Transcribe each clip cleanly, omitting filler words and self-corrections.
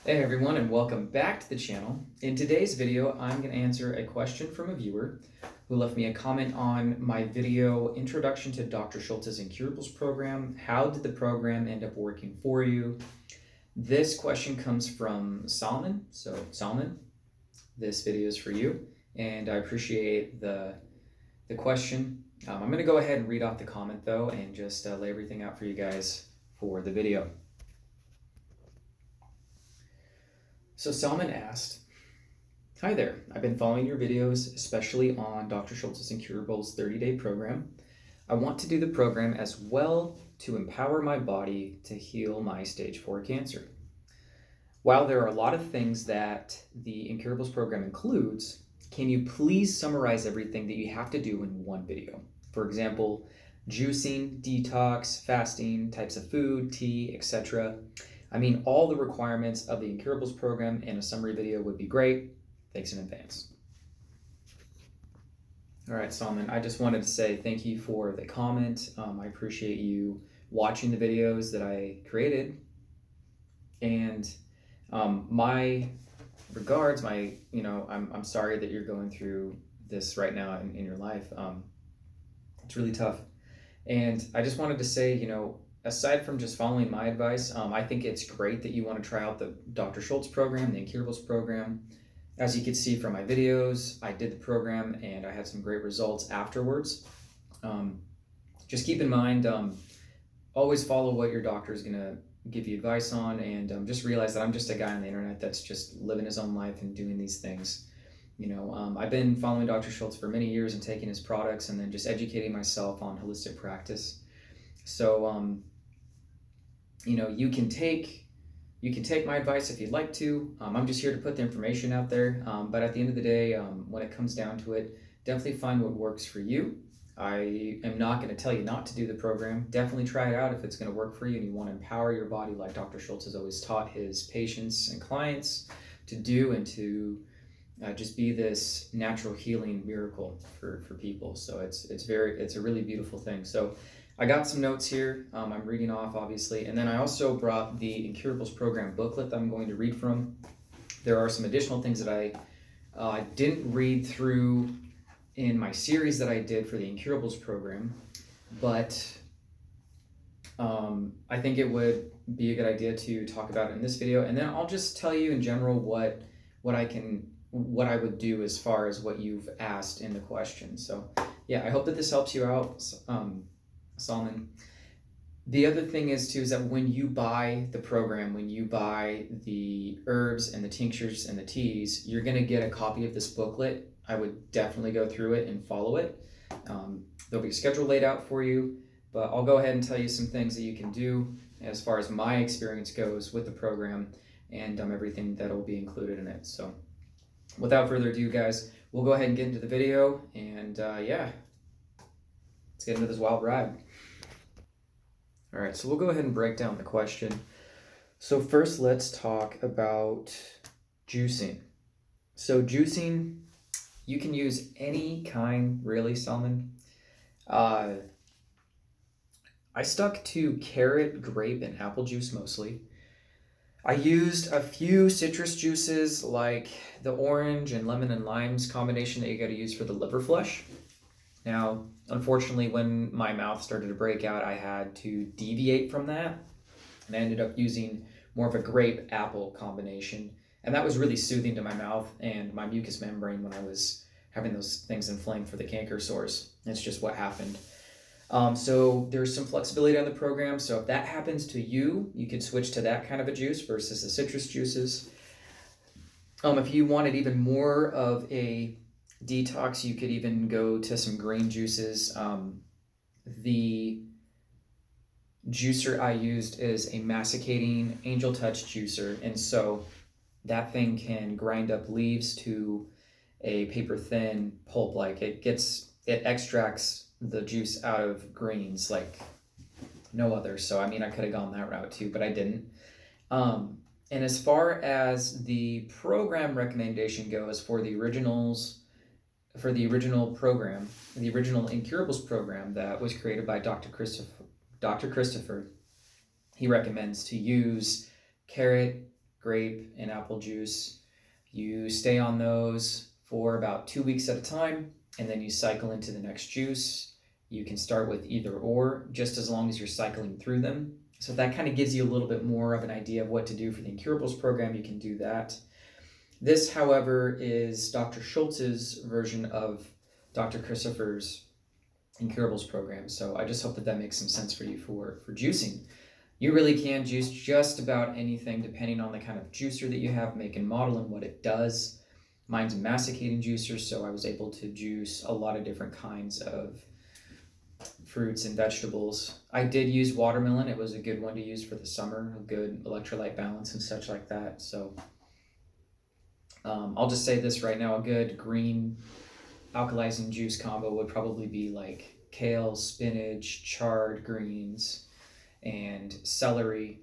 Hey everyone, and welcome back to the channel. In today's video, I'm going to answer a question from a viewer who left me a comment on my video, Introduction to Dr. Schulze's Incurables Program. How did the program end up working for you? This question comes from Solomon. So Solomon, this video is for you, and I appreciate the question. I'm going to go ahead and read off the comment though, and just lay everything out for you guys for the video. So Salman asked, "Hi there, I've been following your videos, especially on Dr. Schulze's Incurables 30-day program. I want to do the program as well to empower my body to heal my stage 4 cancer. While there are a lot of things that the Incurables program includes, can you please summarize everything that you have to do in one video? For example, juicing, detox, fasting, types of food, tea, etc. I mean, all the requirements of the Incurables program in a summary video would be great. Thanks in advance." All right, Salman, I just wanted to say thank you for the comment. I appreciate you watching the videos that I created. And my regards, I'm sorry that you're going through this right now in your life. It's really tough. And I just wanted to say, aside from just following my advice, I think it's great that you want to try out the Dr. Schulze program, the Incurables program. As you can see from my videos, I did the program and I had some great results afterwards. Just keep in mind, always follow what your doctor is going to give you advice on, and just realize that I'm just a guy on the internet that's just living his own life and doing these things. I've been following Dr. Schulze for many years and taking his products and then just educating myself on holistic practice. So, you can take my advice if you'd like to. I'm just here to put the information out there. But at the end of the day, when it comes down to it, definitely find what works for you. I am not going to tell you not to do the program. Definitely try it out if it's going to work for you and you want to empower your body like Dr. Schulze has always taught his patients and clients to do, and to just be this natural healing miracle for people. So it's a really beautiful thing. So I got some notes here. I'm reading off, obviously, and then I also brought the Incurables Program booklet that I'm going to read from. There are some additional things that I didn't read through in my series that I did for the Incurables Program, but I think it would be a good idea to talk about it in this video, and then I'll just tell you in general what I would do as far as what you've asked in the question. So yeah, I hope that this helps you out, Solomon. The other thing is that when you buy the program, when you buy the herbs and the tinctures and the teas, you're going to get a copy of this booklet. I would definitely go through it and follow it. There'll be a schedule laid out for you, but I'll go ahead and tell you some things that you can do as far as my experience goes with the program, and everything that will be included in it. So without further ado, guys, we'll go ahead and get into the video, and yeah, let's get into this wild ride. All right, so we'll go ahead and break down the question. So first, let's talk about juicing. So juicing, you can use any kind, really, Salmon. I stuck to carrot, grape, and apple juice mostly. I used a few citrus juices like the orange and lemon and limes combination that you got to use for the liver flush. Now, unfortunately, when my mouth started to break out, I had to deviate from that, and I ended up using more of a grape-apple combination, and that was really soothing to my mouth and my mucous membrane when I was having those things inflamed for the canker sores. It's just what happened. So there's some flexibility on the program, so if that happens to you, you could switch to that kind of a juice versus the citrus juices. If you wanted even more of a detox, you could even go to some green juices. The juicer I used is a masticating Angel Touch juicer, and so that thing can grind up leaves to a paper thin pulp. Like it extracts the juice out of greens like no other. So I mean, I could have gone that route too, but I didn't. And as far as the program recommendation goes for the original program, the original Incurables program that was created by Dr. Christopher, he recommends to use carrot, grape, and apple juice. You stay on those for about 2 weeks at a time, and then you cycle into the next juice. You can start with either or, just as long as you're cycling through them. So that kind of gives you a little bit more of an idea of what to do for the Incurables program. You can do that. This, however, is Dr. Schulze's version of Dr. Christopher's Incurables program. So I just hope that makes some sense for you for juicing. You really can juice just about anything depending on the kind of juicer that you have, make and model, and what it does. Mine's a masticating juicer, so I was able to juice a lot of different kinds of fruits and vegetables. I did use watermelon. It was a good one to use for the summer, a good electrolyte balance and such like that. So I'll just say this right now, a good green alkalizing juice combo would probably be like kale, spinach, chard greens, and celery,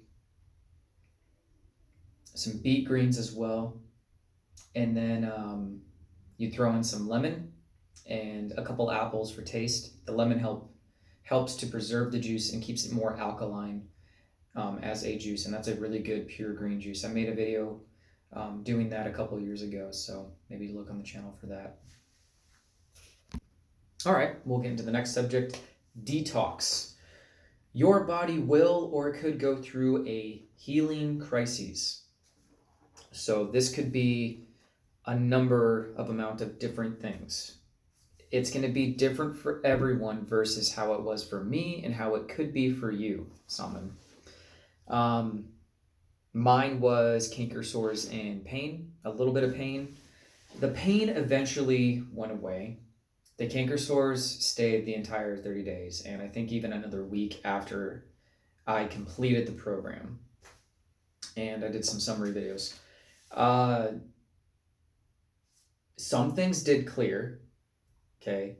some beet greens as well, and then you throw in some lemon and a couple apples for taste. The lemon helps to preserve the juice and keeps it more alkaline as a juice, and that's a really good pure green juice. I made a video doing that a couple years ago, so maybe look on the channel for that. All right, we'll get into the next subject, detox. Your body will or could go through a healing crisis. So this could be a number of amount of different things. It's going to be different for everyone versus how it was for me and how it could be for you, Salmon. Mine was canker sores and pain, a little bit of pain. The pain eventually went away. The canker sores stayed the entire 30 days, and I think even another week after I completed the program. And I did some summary videos. Some things did clear, okay?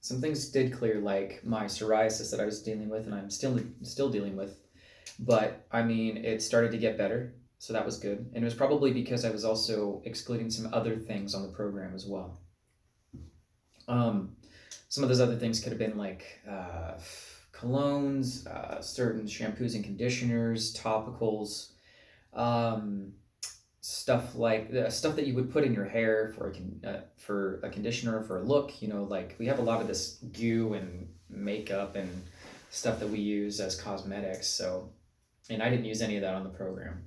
Some things did clear, like my psoriasis that I was dealing with, and I'm still dealing with. But, I mean, it started to get better, so that was good. And it was probably because I was also excluding some other things on the program as well. Some of those other things could have been like colognes, certain shampoos and conditioners, topicals, stuff like the stuff that you would put in your hair for a conditioner, for a look. You know, like we have a lot of this goo and makeup and stuff that we use as cosmetics. So, and I didn't use any of that on the program.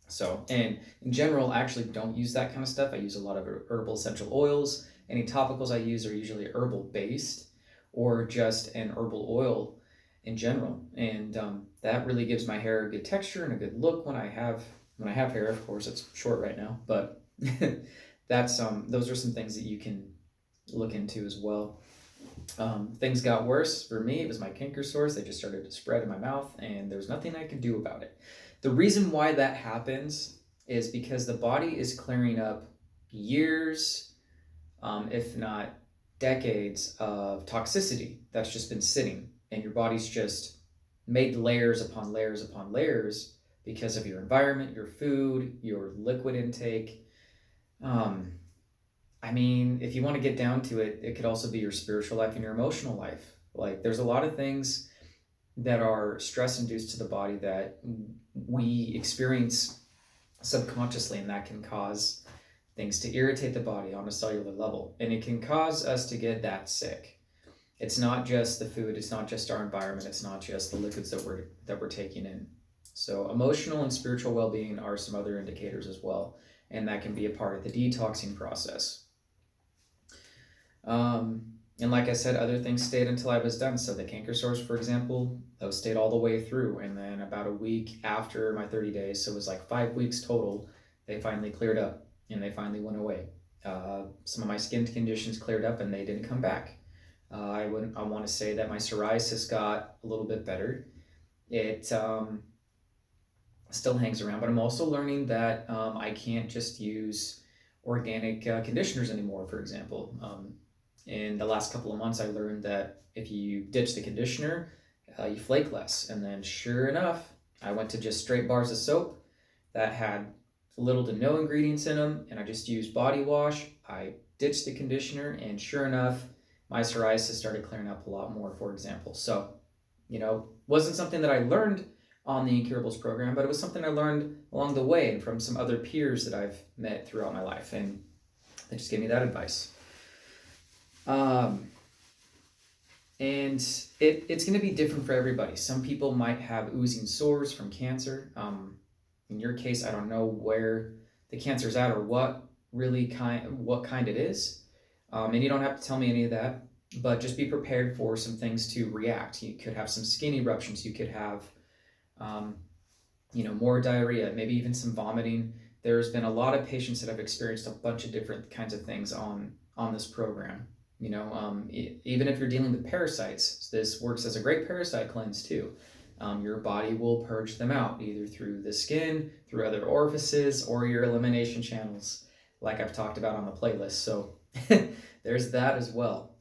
So, and in general, I actually don't use that kind of stuff. I use a lot of herbal essential oils. Any topicals I use are usually herbal based or just an herbal oil in general. And that really gives my hair a good texture and a good look when I have hair. Of course, it's short right now, but that's those are some things that you can look into as well. Things got worse for me. It was my canker sores. They just started to spread in my mouth, and there's nothing I could do about it. The reason why that happens is because the body is clearing up years, if not decades, of toxicity that's just been sitting, and your body's just made layers upon layers upon layers because of your environment, your food, your liquid intake. I mean, if you want to get down to it, it could also be your spiritual life and your emotional life. Like, there's a lot of things that are stress induced to the body that we experience subconsciously, and that can cause things to irritate the body on a cellular level, and it can cause us to get that sick. It's not just the food, it's not just our environment, it's not just the liquids that we're taking in. So emotional and spiritual well-being are some other indicators as well, and that can be a part of the detoxing process. And like I said, other things stayed until I was done. So the canker sores, for example, those stayed all the way through, and then about a week after my 30 days, so it was like 5 weeks total, they finally cleared up. And they finally went away. Some of my skin conditions cleared up and they didn't come back. I want to say that my psoriasis got a little bit better. It still hangs around, but I'm also learning that I can't just use organic conditioners anymore, for example. In the last couple of months, I learned that if you ditch the conditioner, you flake less. And then sure enough, I went to just straight bars of soap that had little to no ingredients in them, and I just used body wash. I ditched the conditioner, and sure enough, my psoriasis started clearing up a lot more, for example. So, you know, wasn't something that I learned on the Incurables program, but it was something I learned along the way and from some other peers that I've met throughout my life, and they just gave me that advice. And it's going to be different for everybody. Some people might have oozing sores from cancer. In your case, I don't know where the cancer's at or what kind it is. And you don't have to tell me any of that, but just be prepared for some things to react. You could have some skin eruptions. You could have, more diarrhea, maybe even some vomiting. There's been a lot of patients that have experienced a bunch of different kinds of things on this program. Even if you're dealing with parasites, this works as a great parasite cleanse too. Your body will purge them out either through the skin, through other orifices, or your elimination channels, like I've talked about on the playlist. So there's that as well.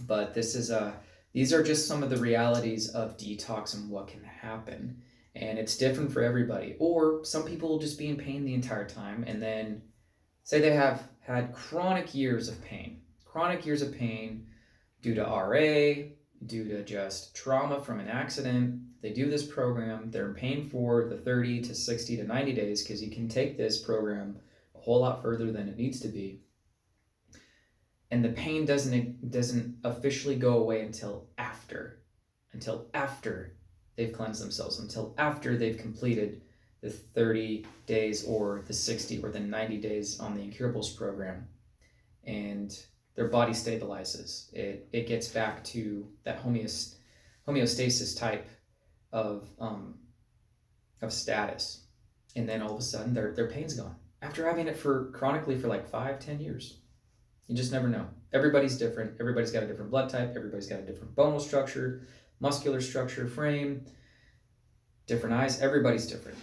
But these are just some of the realities of detox and what can happen. And it's different for everybody. Or some people will just be in pain the entire time, and then say they have had chronic years of pain due to RA, due to just trauma from an accident. They do this program, they're in pain for the 30 to 60 to 90 days, because you can take this program a whole lot further than it needs to be. And the pain doesn't officially go away until after they've cleansed themselves, until after they've completed the 30 days or the 60 or the 90 days on the Incurables program. And their body stabilizes. It gets back to that homeostasis type of status. And then all of a sudden their pain's gone. After having it chronically for like 5-10 years. You just never know. Everybody's different. Everybody's got a different blood type. Everybody's got a different bonal structure, muscular structure, frame, different eyes. Everybody's different.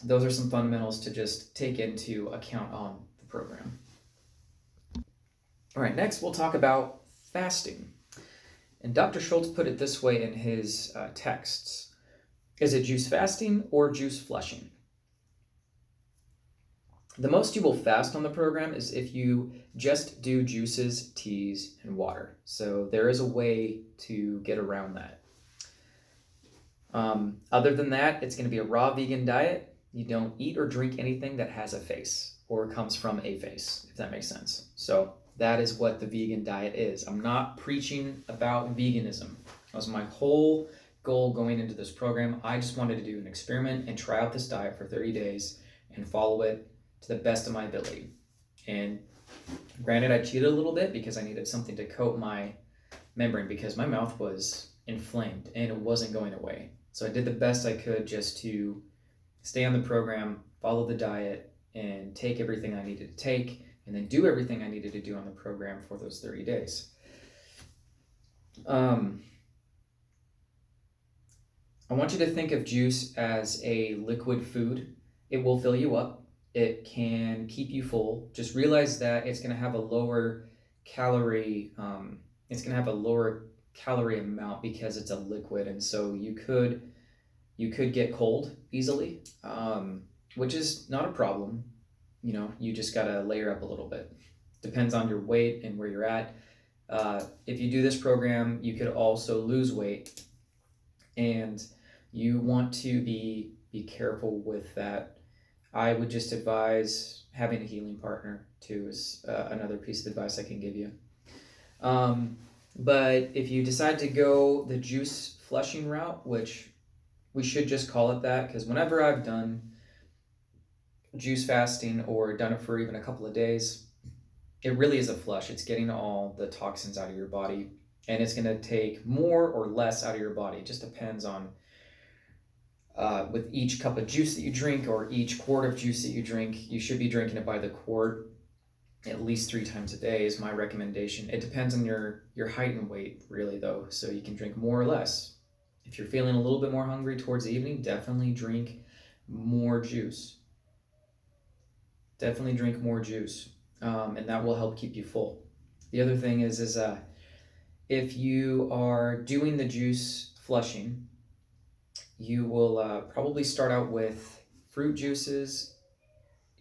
Those are some fundamentals to just take into account on the program. All right, next we'll talk about fasting. And Dr. Schulze put it this way in his texts. Is it juice fasting or juice flushing? The most you will fast on the program is if you just do juices, teas, and water. So there is a way to get around that. Other than that, it's going to be a raw vegan diet. You don't eat or drink anything that has a face or comes from a face, if that makes sense. So that is what the vegan diet is. I'm not preaching about veganism. That was my whole goal going into this program. I just wanted to do an experiment and try out this diet for 30 days and follow it to the best of my ability. And granted, I cheated a little bit because I needed something to coat my membrane because my mouth was inflamed and it wasn't going away. So I did the best I could just to stay on the program, follow the diet, and take everything I needed to take, and then do everything I needed to do on the program for those 30 days. I want you to think of juice as a liquid food. It will fill you up. It can keep you full. Just realize that it's going to have a lower calorie. It's going to have a lower calorie amount because it's a liquid, and so you could get cold easily, which is not a problem. You just got to layer up a little bit. Depends on your weight and where you're at. If you do this program, you could also lose weight, and you want to be careful with that. I would just advise having a healing partner too is another piece of advice I can give you. But if you decide to go the juice flushing route, which we should just call it that, because whenever I've done juice fasting or done it for even a couple of days, it really is a flush. It's getting all the toxins out of your body, and it's going to take more or less out of your body. It just depends on with each cup of juice that you drink or each quart of juice that you drink. You should be drinking it by the quart at least 3 times a day is my recommendation. It depends on your height and weight, really, though, so you can drink more or less. If you're feeling a little bit more hungry towards the evening, definitely drink more juice. Definitely drink more juice, and that will help keep you full. The other thing is if you are doing the juice flushing, you will probably start out with fruit juices.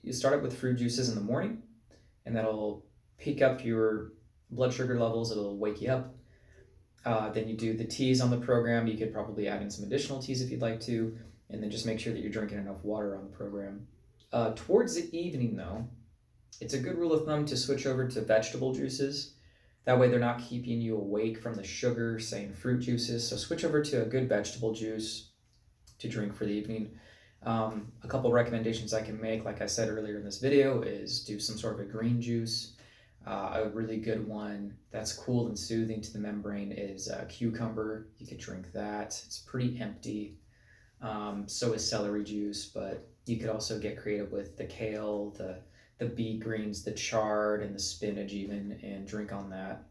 You start out with fruit juices in the morning, and that'll peak up your blood sugar levels. It'll wake you up. Then you do the teas on the program. You could probably add in some additional teas if you'd like to, and then just make sure that you're drinking enough water on the program. Towards the evening, though, it's a good rule of thumb to switch over to vegetable juices. That way they're not keeping you awake from the sugar, say in fruit juices. So switch over to a good vegetable juice to drink for the evening. A couple recommendations I can make, like I said earlier in this video, is do some sort of a green juice. A really good one that's cool and soothing to the membrane is cucumber. You could drink that. It's pretty empty. So is celery juice, but you could also get creative with the kale, the beet greens, the chard, and the spinach even, and drink on that.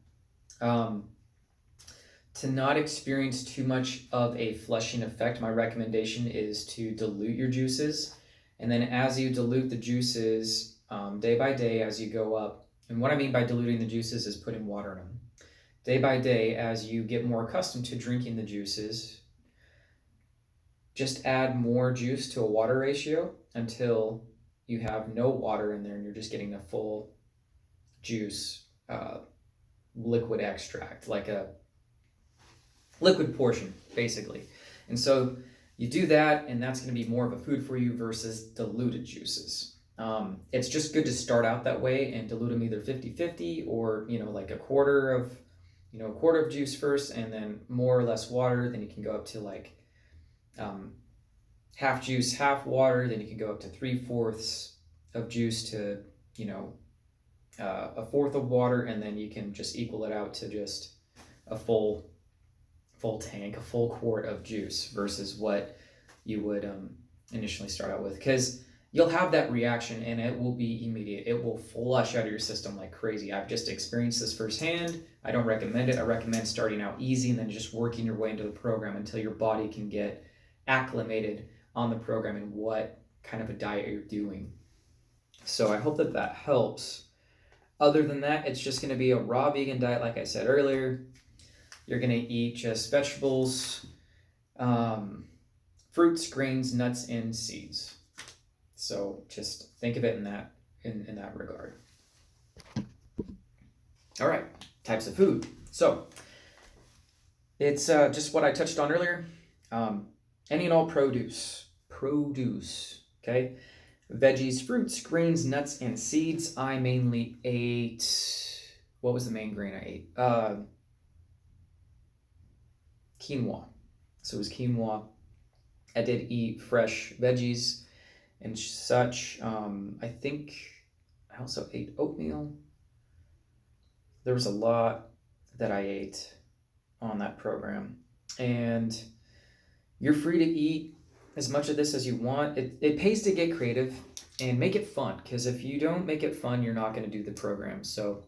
To not experience too much of a flushing effect, my recommendation is to dilute your juices. And then as you dilute the juices day by day as you go up, and what I mean by diluting the juices is putting water in them. Day by day, as you get more accustomed to drinking the juices, just add more juice to a water ratio until you have no water in there and you're just getting a full juice liquid extract, like a liquid portion, basically. And so you do that, and that's going to be more of a food for you versus diluted juices. It's just good to start out that way and dilute them either 50-50 or, like a quarter of juice first, and then more or less water. Then you can go up to like half juice, half water. Then you can go up to 3/4 of juice to, a fourth of water, and then you can just equal it out to just a full tank, a full quart of juice versus what you would initially start out with, because you'll have that reaction and it will be immediate. It will flush out of your system like crazy. I've just experienced this firsthand. I don't recommend it. I recommend starting out easy and then just working your way into the program until your body can get acclimated on the program and what kind of a diet you're doing. So I hope that helps. Other than that, it's just going to be a raw vegan diet, like I said earlier. You're going to eat just vegetables, fruits, grains, nuts, and seeds. So just think of it in that regard. All right, types of food. So it's just what I touched on earlier. Any and all produce, okay? Veggies, fruits, grains, nuts, and seeds. I mainly ate, what was the main grain I ate? Quinoa. So it was quinoa. I did eat fresh veggies and such. I think I also ate oatmeal. There was a lot that I ate on that program. And you're free to eat as much of this as you want. It pays to get creative and make it fun, because if you don't make it fun, you're not going to do the program. So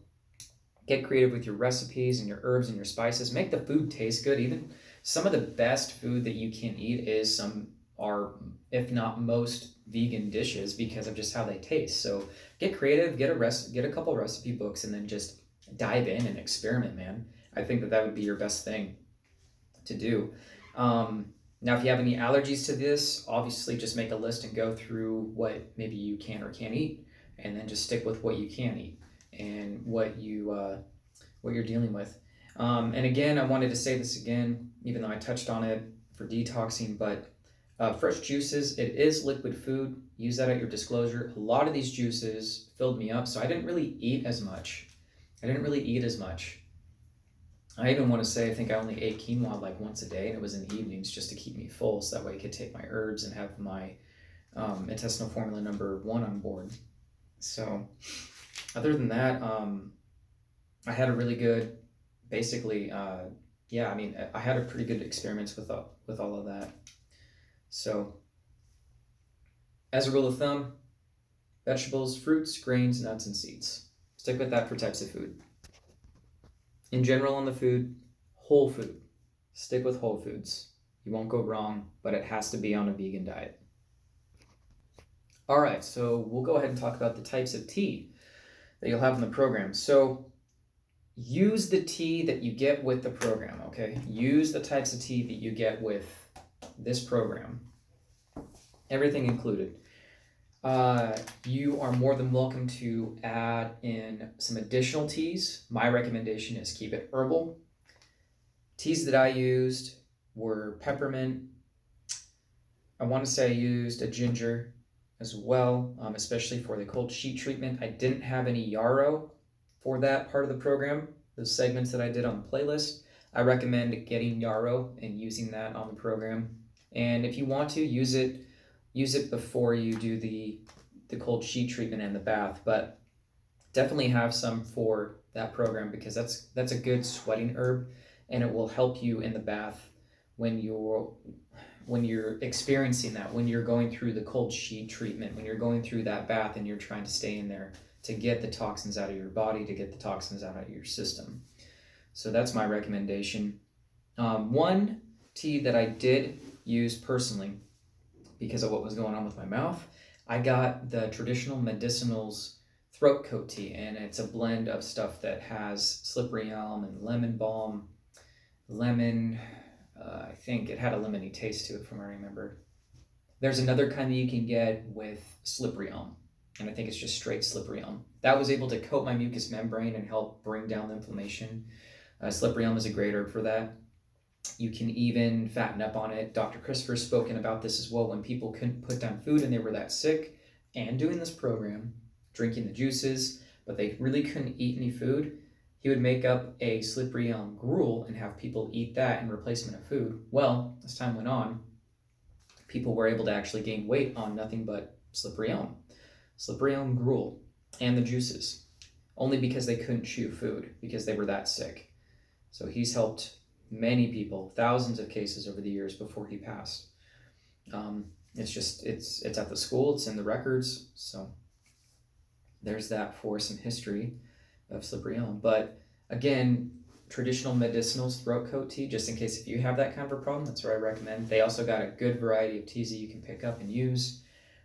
get creative with your recipes and your herbs and your spices. Make the food taste good. Even some of the best food that you can eat are, if not most, vegan dishes because of just how they taste. So get creative, get a couple recipe books, and then just dive in and experiment, man. I think that would be your best thing to do. Now, if you have any allergies to this, obviously just make a list and go through what maybe you can or can't eat, and then just stick with what you can eat and what you're dealing with. And again, I wanted to say this again, even though I touched on it for detoxing, but fresh juices, it is liquid food. Use that at your disclosure. A lot of these juices filled me up, so I didn't really eat as much. I even want to say I think I only ate quinoa like once a day, and it was in the evenings just to keep me full, so that way I could take my herbs and have my intestinal formula number 1 on board. So other than that, I had a really good, basically, I had a pretty good experience with all of that. So as a rule of thumb, vegetables, fruits, grains, nuts, and seeds. Stick with that for types of food. In general on the food, whole food. Stick with whole foods. You won't go wrong, but it has to be on a vegan diet. All right, so we'll go ahead and talk about the types of tea that you'll have in the program. So use the tea that you get with the program, okay? Use the types of tea that you get with this program. Everything included. You are more than welcome to add in some additional teas. My recommendation is keep it herbal. Teas that I used were peppermint. I want to say I used a ginger as well, especially for the cold sheet treatment. I didn't have any yarrow for that part of the program, those segments that I did on the playlist. I recommend getting yarrow and using that on the program. And if you want to use it before you do the cold sheet treatment and the bath, but definitely have some for that program because that's a good sweating herb, and it will help you in the bath when you're experiencing that, when you're going through the cold sheet treatment, when you're going through that bath and you're trying to stay in there to get the toxins out of your body, to get the toxins out of your system. So that's my recommendation. One tea that I did use personally because of what was going on with my mouth, I got the Traditional Medicinals throat coat tea, and it's a blend of stuff that has slippery elm and lemon balm, lemon. I think it had a lemony taste to it from what I remember. There's another kind that you can get with slippery elm, and I think it's just straight slippery elm. That was able to coat my mucous membrane and help bring down the inflammation. Slippery elm is a great herb for that. You can even fatten up on it. Dr. Christopher's spoken about this as well when people couldn't put down food and they were that sick and doing this program, drinking the juices, but they really couldn't eat any food. He would make up a slippery elm gruel and have people eat that in replacement of food. Well, as time went on, people were able to actually gain weight on nothing but slippery elm gruel, and the juices, only because they couldn't chew food because they were that sick. So he's helped many people, thousands of cases over the years before he passed. It's at the school, it's in the records. So there's that for some history of slippery elm. But again, Traditional Medicinals throat coat tea, just in case if you have that kind of a problem, that's what I recommend. They also got a good variety of teas that you can pick up and use.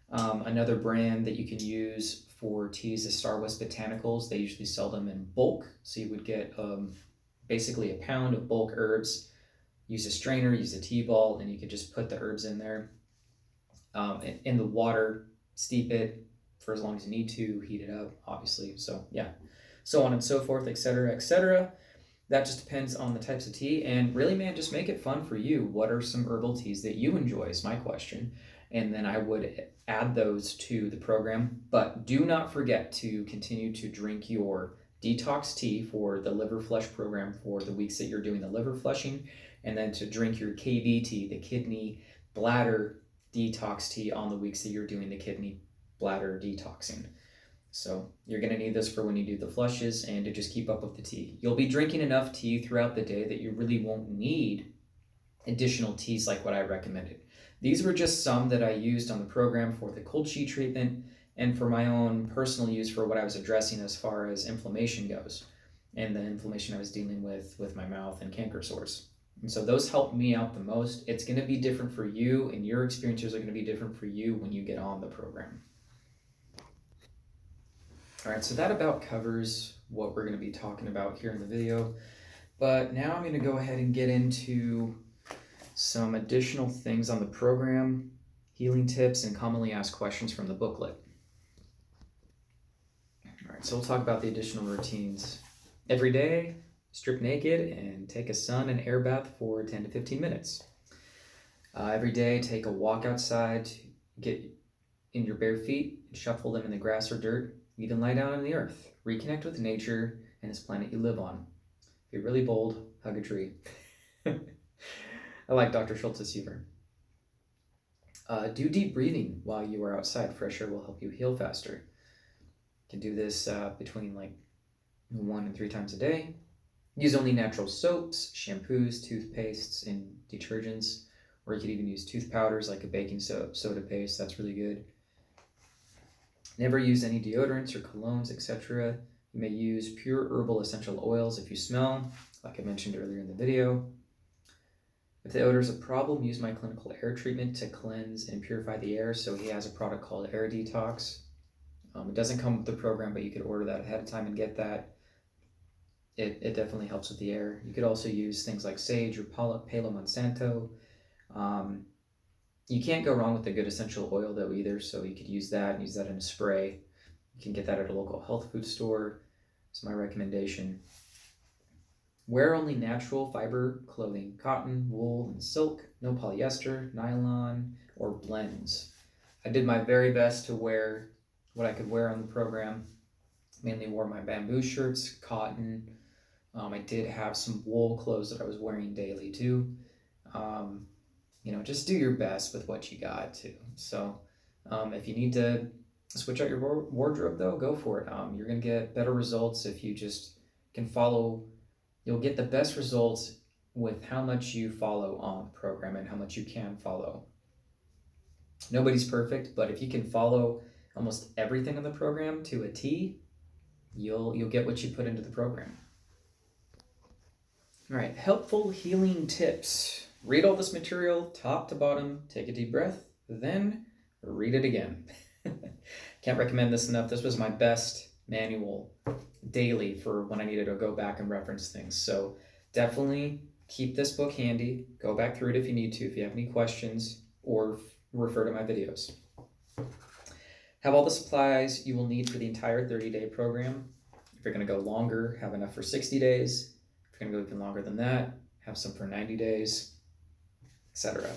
Another brand that you can use for teas is Star West Botanicals. They usually sell them in bulk, so you would get basically a pound of bulk herbs. Use a strainer, use a tea ball, and you could just put the herbs in there in the water, steep it for as long as you need to, heat it up, obviously. So yeah, so on and so forth, etc., etc. That just depends on the types of tea, and really, man, just make it fun for you. What are some herbal teas that you enjoy is my question, and then I would add those to the program. But do not forget to continue to drink your detox tea for the liver flush program for the weeks that you're doing the liver flushing, and then to drink your KBT, the kidney bladder detox tea, on the weeks that you're doing the kidney bladder detoxing. So you're going to need this for when you do the flushes and to just keep up with the tea. You'll be drinking enough tea throughout the day that you really won't need additional teas like what I recommended. These were just some that I used on the program for the cold sheet treatment and for my own personal use for what I was addressing as far as inflammation goes, and the inflammation I was dealing with my mouth and canker sores. And so those helped me out the most. It's going to be different for you, and your experiences are going to be different for you when you get on the program. All right, so that about covers what we're going to be talking about here in the video. But now I'm going to go ahead and get into some additional things on the program, healing tips, and commonly asked questions from the booklet. All right, so we'll talk about the additional routines. Every day, strip naked and take a sun and air bath for 10 to 15 minutes. Every day, take a walk outside, get in your bare feet, and shuffle them in the grass or dirt. You can lie down on the earth, reconnect with nature and this planet you live on. Be really bold, hug a tree. I like Dr. Schulze's humor. Do deep breathing while you are outside. Fresh air will help you heal faster. You can do this between 1 and 3 times a day. Use only natural soaps, shampoos, toothpastes, and detergents. Or you could even use tooth powders like a baking soda paste. That's really good. Never use any deodorants or colognes, etc. You may use pure herbal essential oils if you smell, like I mentioned earlier in the video. If the odor is a problem, use my clinical air treatment to cleanse and purify the air. So he has a product called Air Detox. It doesn't come with the program, but you could order that ahead of time and get that. It definitely helps with the air. You could also use things like sage or Palo Monsanto. You can't go wrong with a good essential oil though either, so you could use that and use that in a spray. You can get that at a local health food store. It's my recommendation. Wear only natural fiber clothing, cotton, wool, and silk, no polyester, nylon, or blends. I did my very best to wear what I could wear on the program. Mainly wore my bamboo shirts, cotton. I did have some wool clothes that I was wearing daily too. Um, just do your best with what you got too. So if you need to switch out your wardrobe though, go for it. You're going to get better results if you just can follow. You'll get the best results with how much you follow on the program and how much you can follow. Nobody's perfect, but if you can follow almost everything on the program to a T, you'll get what you put into the program. All right, helpful healing tips. Read all this material top to bottom, take a deep breath, then read it again. Can't recommend this enough. This was my best manual daily for when I needed to go back and reference things. So definitely keep this book handy. Go back through it if you need to, if you have any questions, or refer to my videos. Have all the supplies you will need for the entire 30-day program. If you're going to go longer, have enough for 60 days. If you're going to go even longer than that, have some for 90 days, etc.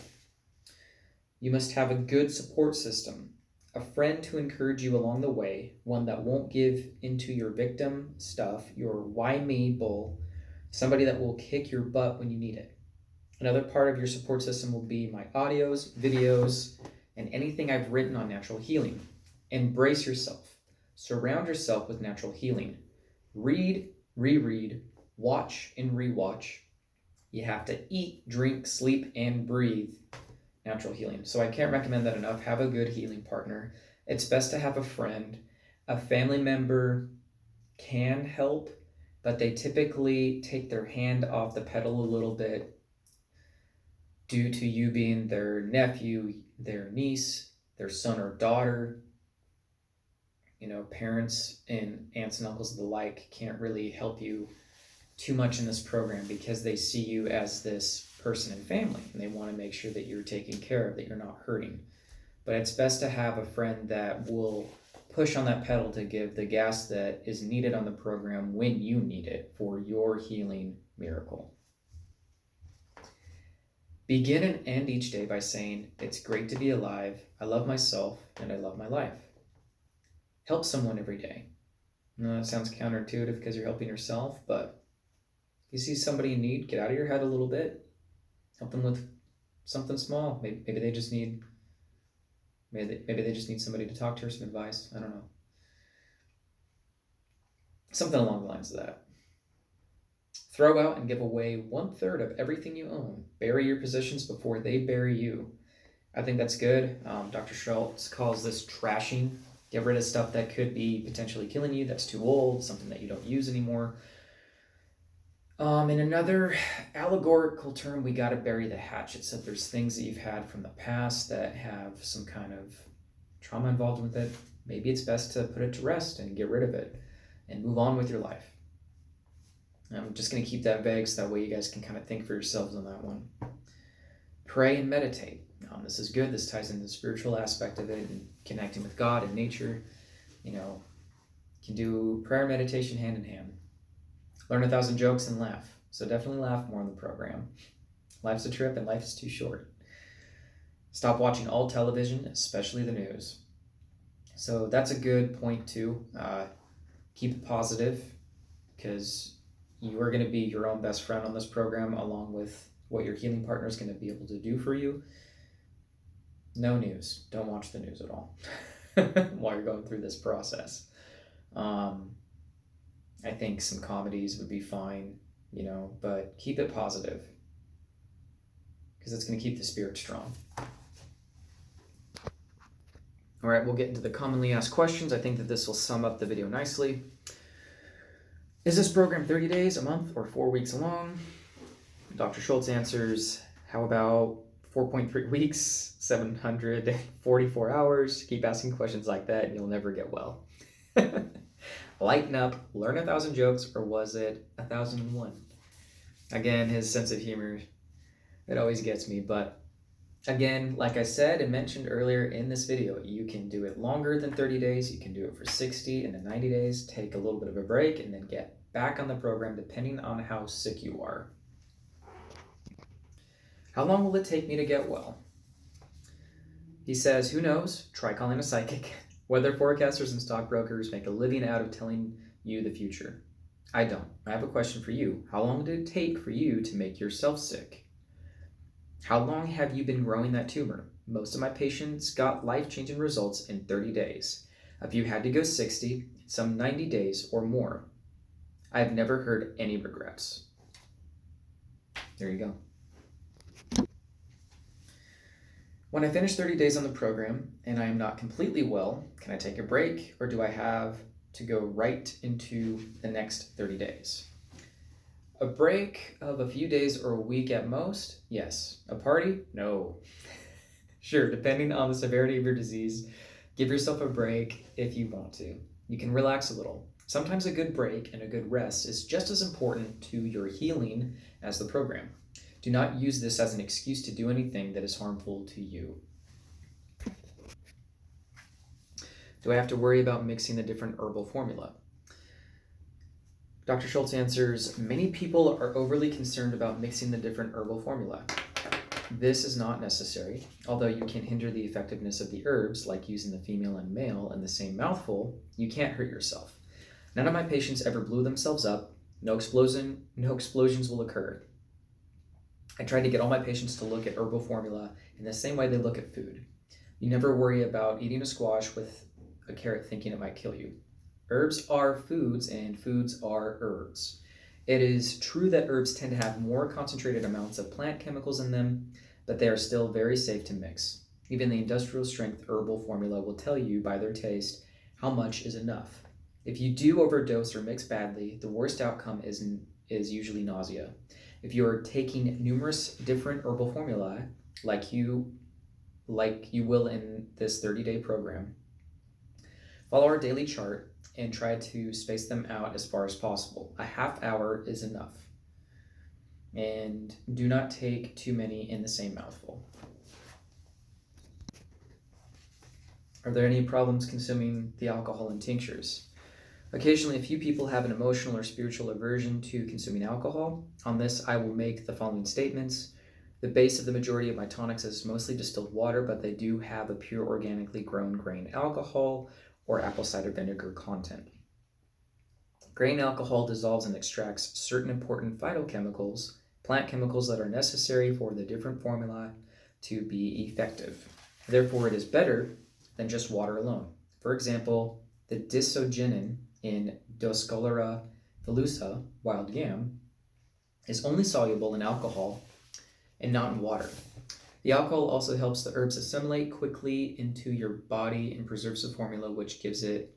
You must have a good support system. A friend to encourage you along the way, one that won't give into your victim stuff, your why me bull, somebody that will kick your butt when you need it. Another part of your support system will be my audios, videos, and anything I've written on natural healing. Embrace yourself. Surround yourself with natural healing. Read, reread, watch, and rewatch. You have to eat, drink, sleep, and breathe natural healing. So I can't recommend that enough. Have a good healing partner. It's best to have a friend. A family member can help, but they typically take their hand off the pedal a little bit due to you being their nephew, their niece, their son or daughter. Parents and aunts and uncles of the like can't really help you too much in this program because they see you as this person and family, and they want to make sure that you're taken care of, that you're not hurting. But it's best to have a friend that will push on that pedal to give the gas that is needed on the program when you need it for your healing miracle. Begin and end each day by saying, "It's great to be alive. I love myself and I love my life." Help someone every day. I know that sounds counterintuitive because you're helping yourself, but if you see somebody in need, get out of your head a little bit. Help them with something small. Maybe they just need somebody to talk to or some advice. I don't know. Something along the lines of that. Throw out and give away 1/3 of everything you own. Bury your possessions before they bury you. I think that's good. Dr. Schulze calls this trashing. Get rid of stuff that could be potentially killing you, that's too old, something that you don't use anymore. In another allegorical term, we got to bury the hatchet. So if there's things that you've had from the past that have some kind of trauma involved with it, maybe it's best to put it to rest and get rid of it and move on with your life. I'm just going to keep that vague so that way you guys can kind of think for yourselves on that one. Pray and meditate. This is good. This ties into the spiritual aspect of it and connecting with God and nature. You can do prayer and meditation hand in hand. Learn 1,000 jokes and laugh. So definitely laugh more in the program. Life's a trip and life is too short. Stop watching all television, especially the news. So that's a good point too. Keep it positive because you are going to be your own best friend on this program along with what your healing partner is going to be able to do for you. No news. Don't watch the news at all while you're going through this process. I think some comedies would be fine, but keep it positive because it's going to keep the spirit strong. All right, we'll get into the commonly asked questions. I think that this will sum up the video nicely. Is this program 30 days, a month, or 4 weeks long? Dr. Schulze answers, how about 4.3 weeks, 744 hours? Keep asking questions like that and you'll never get well. Lighten up, learn 1,000 jokes, or was it 1,001? Again, his sense of humor, it always gets me. But again, like I said and mentioned earlier in this video, you can do it longer than 30 days. You can do it for 60 and then 90 days. Take a little bit of a break and then get back on the program depending on how sick you are. How long will it take me to get well? He says, who knows? Try calling a psychic. Weather forecasters and stockbrokers make a living out of telling you the future. I don't. I have a question for you. How long did it take for you to make yourself sick? How long have you been growing that tumor? Most of my patients got life-changing results in 30 days. A few had to go 60, some 90 days or more. I have never heard any regrets. There you go. When I finish 30 days on the program and I am not completely well, can I take a break or do I have to go right into the next 30 days? A break of a few days or a week at most? Yes. A party? No. Sure, depending on the severity of your disease, give yourself a break if you want to. You can relax a little. Sometimes a good break and a good rest is just as important to your healing as the program. Do not use this as an excuse to do anything that is harmful to you. Do I have to worry about mixing the different herbal formula? Dr. Schulze answers, many people are overly concerned about mixing the different herbal formula. This is not necessary, although you can hinder the effectiveness of the herbs, like using the female and male in the same mouthful. You can't hurt yourself. None of my patients ever blew themselves up. No explosions will occur. I tried to get all my patients to look at herbal formula in the same way they look at food. You never worry about eating a squash with a carrot thinking it might kill you. Herbs are foods and foods are herbs. It is true that herbs tend to have more concentrated amounts of plant chemicals in them, but they are still very safe to mix. Even the industrial strength herbal formula will tell you by their taste how much is enough. If you do overdose or mix badly, the worst outcome is usually nausea. If you are taking numerous different herbal formulae, like you will in this 30-day program, follow our daily chart and try to space them out as far as possible. A half hour is enough. And do not take too many in the same mouthful. Are there any problems consuming the alcohol in tinctures? Occasionally, a few people have an emotional or spiritual aversion to consuming alcohol. On this, I will make the following statements. The base of the majority of my tonics is mostly distilled water, but they do have a pure organically grown grain alcohol or apple cider vinegar content. Grain alcohol dissolves and extracts certain important phytochemicals, plant chemicals that are necessary for the different formula to be effective. Therefore, it is better than just water alone. For example, the disogenin in Doscolera velusa, wild yam, is only soluble in alcohol and not in water. The alcohol also helps the herbs assimilate quickly into your body and preserves the formula, which gives it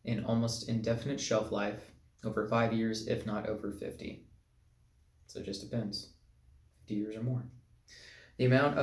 an almost indefinite shelf life, over 5 years, if not over 50. So it just depends, 50 years or more. The amount of